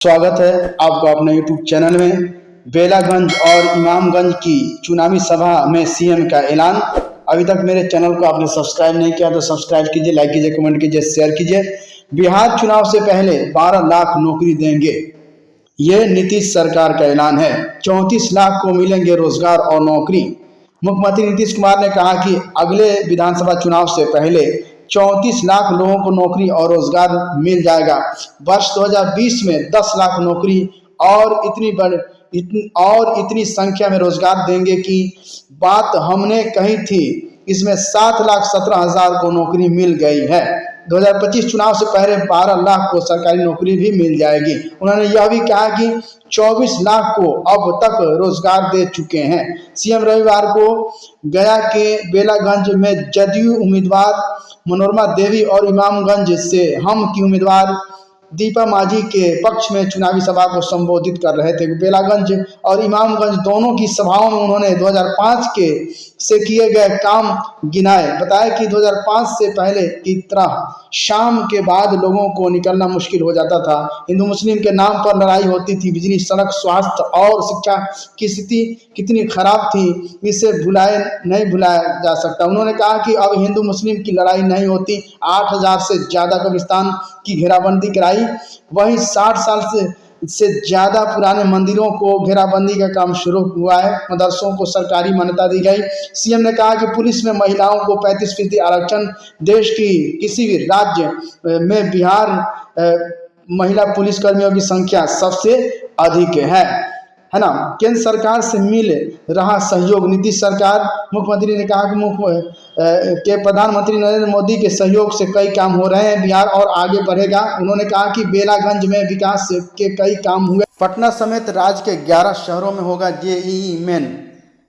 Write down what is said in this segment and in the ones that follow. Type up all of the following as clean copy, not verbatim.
स्वागत है आपका अपने YouTube चैनल में। बेलागंज और इमामगंज की चुनावी सभा में सीएम का ऐलान। अभी तक मेरे चैनल को आपने सब्सक्राइब नहीं किया तो सब्सक्राइब कीजिए, लाइक कीजिए, कमेंट कीजिए, शेयर कीजिए। बिहार चुनाव से पहले 12 लाख नौकरी देंगे, ये नीतीश सरकार का ऐलान है। 34 लाख को मिलेंगे रोजगार और नौकरी। मुख्यमंत्री नीतीश कुमार ने कहा कि अगले विधानसभा चुनाव से पहले 34 लाख लोगों को नौकरी और रोजगार मिल जाएगा। वर्ष 2020 में 10 लाख नौकरी और इतनी संख्या में रोजगार देंगे की बात हमने कही थी। इसमें 7,17,000 को नौकरी मिल गई है। 2025 चुनाव से पहले 12 लाख को सरकारी नौकरी भी मिल जाएगी। उन्होंने यह भी कहा कि 24 लाख को अब तक रोजगार दे चुके हैं। सीएम रविवार को गया के बेलागंज में जदयू उम्मीदवार मनोरमा देवी और इमामगंज से हम की उम्मीदवार दीपा माझी के पक्ष में चुनावी सभा को संबोधित कर रहे थे। बेलागंज और इमामगंज दोनों की सभाओं में उन्होंने 2005 से किए गए काम गिनाए। बताया कि 2005 से पहले की तरह शाम के बाद लोगों को निकलना मुश्किल हो जाता था। हिंदू मुस्लिम के नाम पर लड़ाई होती थी। बिजली, सड़क, स्वास्थ्य और शिक्षा की स्थिति कितनी खराब थी, इसे नहीं भुलाया जा सकता। उन्होंने कहा कि अब हिंदू मुस्लिम की लड़ाई नहीं होती। 8,000 से ज्यादा कब्रिस्तान की घेराबंदी कराई। वहीं 60 साल से ज्यादा पुराने मंदिरों को घेराबंदी का काम शुरू हुआ है। मदरसों को सरकारी मान्यता दी गई। सीएम ने कहा कि पुलिस में महिलाओं को 35% आरक्षण। देश की किसी भी राज्य में बिहार महिला पुलिसकर्मियों की संख्या सबसे अधिक है ना। केंद्र सरकार से मिल रहा सहयोग। नीतीश सरकार, मुख्यमंत्री ने कहा कि प्रधानमंत्री नरेंद्र मोदी के सहयोग से कई काम हो रहे हैं। बिहार और आगे बढ़ेगा। उन्होंने कहा कि बेलागंज में विकास के कई काम हुए। पटना समेत राज्य के 11 शहरों में होगा जेईई मेन।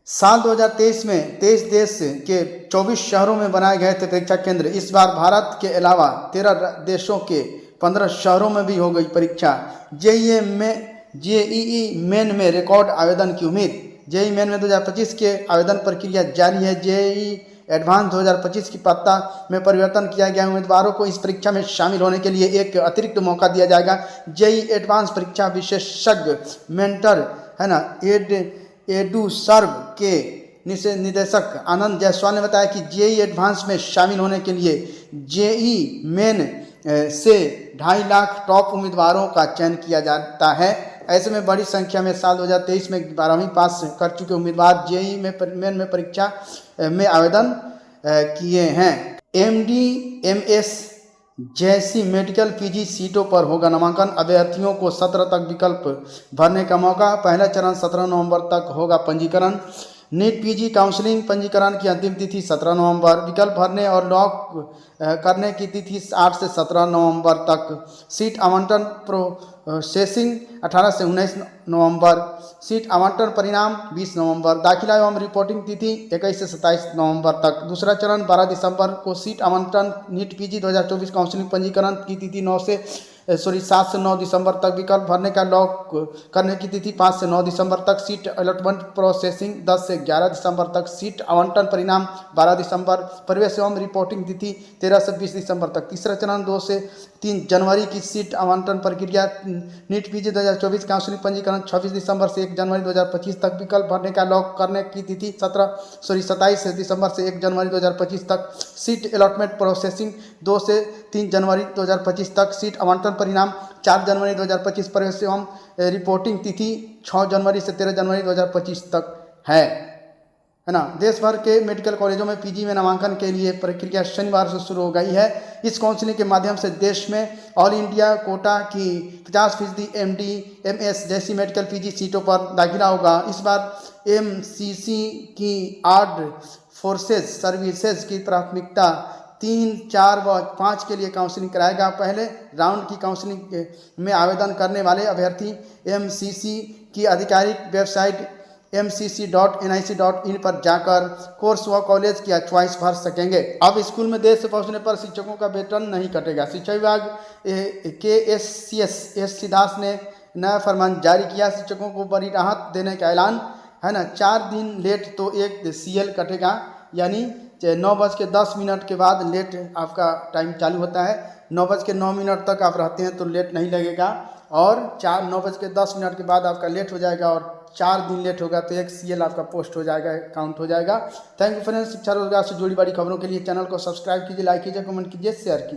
साल 2023 में 23 देश के 24 शहरों में बनाए गए थे परीक्षा केंद्र। इस बार भारत के अलावा 13 देशों के 15 शहरों में भी हो गई परीक्षा। जेईई मेन में रिकॉर्ड आवेदन की उम्मीद। जेईई मेन में 2025 के आवेदन प्रक्रिया जारी है। जेईई एडवांस 2025 की पत्ता में परिवर्तन किया गया। उम्मीदवारों को इस परीक्षा में शामिल होने के लिए एक अतिरिक्त मौका दिया जाएगा। जेईई एडवांस परीक्षा विशेषज्ञ मेंटर है ना एडुसर्व के निदेशक आनंद जायसवाल ने बताया कि जेईई एडवांस में शामिल होने के लिए जेईई मेन से 2.5 लाख टॉप उम्मीदवारों का चयन किया जाता है। ऐसे में बड़ी संख्या में साल 2023 में 12वीं पास कर चुके उम्मीदवार जेईई मेन में परीक्षा में आवेदन किए हैं। एमडी, एमएस जैसी मेडिकल पीजी सीटों पर होगा नामांकन। अभ्यर्थियों को 17 तक विकल्प भरने का मौका। पहला चरण 17 नवंबर तक होगा पंजीकरण। नीट पीजी काउंसलिंग पंजीकरण की अंतिम तिथि 17 नवंबर। विकल्प भरने और लॉक करने की तिथि 8 से 17 नवंबर तक। सीट आवंटन प्रोसेसिंग 18 से 19 नवंबर। सीट आवंटन परिणाम 20 नवंबर। दाखिला एवं रिपोर्टिंग तिथि 21 से 27 नवंबर तक। दूसरा चरण 12 दिसंबर को। सीट आवंटन नीट पीजी 2024 काउंसलिंग पंजीकरण की तिथि 7 से 9 दिसंबर तक। विकल्प भरने का लॉक करने की तिथि 5 से 9 दिसंबर तक। सीट अलॉटमेंट प्रोसेसिंग 10 से 11 दिसंबर तक। सीट आवंटन परिणाम 12 दिसंबर। प्रवेश एवं रिपोर्टिंग तिथि 13 से 20 दिसंबर तक। तीसरा चरण 2 से 3 जनवरी की। सीट आवंटन प्रक्रिया नीट पीजी 2024 काउंसलिंग पंजीकरण 26 दिसंबर से 1 जनवरी 2025 तक। विकल्प भरने का लॉक करने की तिथि 27 दिसंबर से 1 जनवरी 2025 तक। सीट अलॉटमेंट प्रोसेसिंग 2 से 3 जनवरी 2025 तक। सीट आवंटन परिणाम 4 जनवरी 2025। प्रवेश एवं रिपोर्टिंग तिथि 6 जनवरी से 13 जनवरी 2025 तक है ना। देश भर के मेडिकल कॉलेजों में पीजी में नामांकन के लिए प्रक्रिया शनिवार से शुरू हो गई है। इस काउंसलिंग के माध्यम से देश में ऑल इंडिया कोटा की 50% एमडी, एमएस जैसी मेडिकल पीजी सीटों पर दाखिला होगा। इस बार एमसीसी की आर्म्ड फोर्सेज सर्विसेज की प्राथमिकता 3, 4 व 5 के लिए काउंसलिंग कराएगा। पहले राउंड की काउंसलिंग में आवेदन करने वाले अभ्यर्थी एमसीसी की आधिकारिक वेबसाइट mcc.nic.in पर जाकर कोर्स व कॉलेज की चॉइस भर सकेंगे। अब स्कूल में देर से पहुंचने पर शिक्षकों का वेतन नहीं कटेगा। शिक्षा विभाग के एस सिद्धार्थ ने नया फरमान जारी किया। शिक्षकों को बड़ी राहत देने का ऐलान है ना। 4 दिन लेट तो 1 CL कटेगा, यानी 9:10 के बाद लेट आपका टाइम चालू होता है। 9:09 तक आप रहते हैं तो लेट नहीं लगेगा। और 9:10 के बाद आपका लेट हो जाएगा और 4 दिन लेट होगा तो एक CL आपका पोस्ट हो जाएगा, काउंट हो जाएगा। Thank you friends. शिक्षा रोजगार से जुड़ी बड़ी खबरों के लिए चैनल को सब्सक्राइब कीजिए, लाइक कीजिए, कमेंट कीजिए, शेयर कीजिए।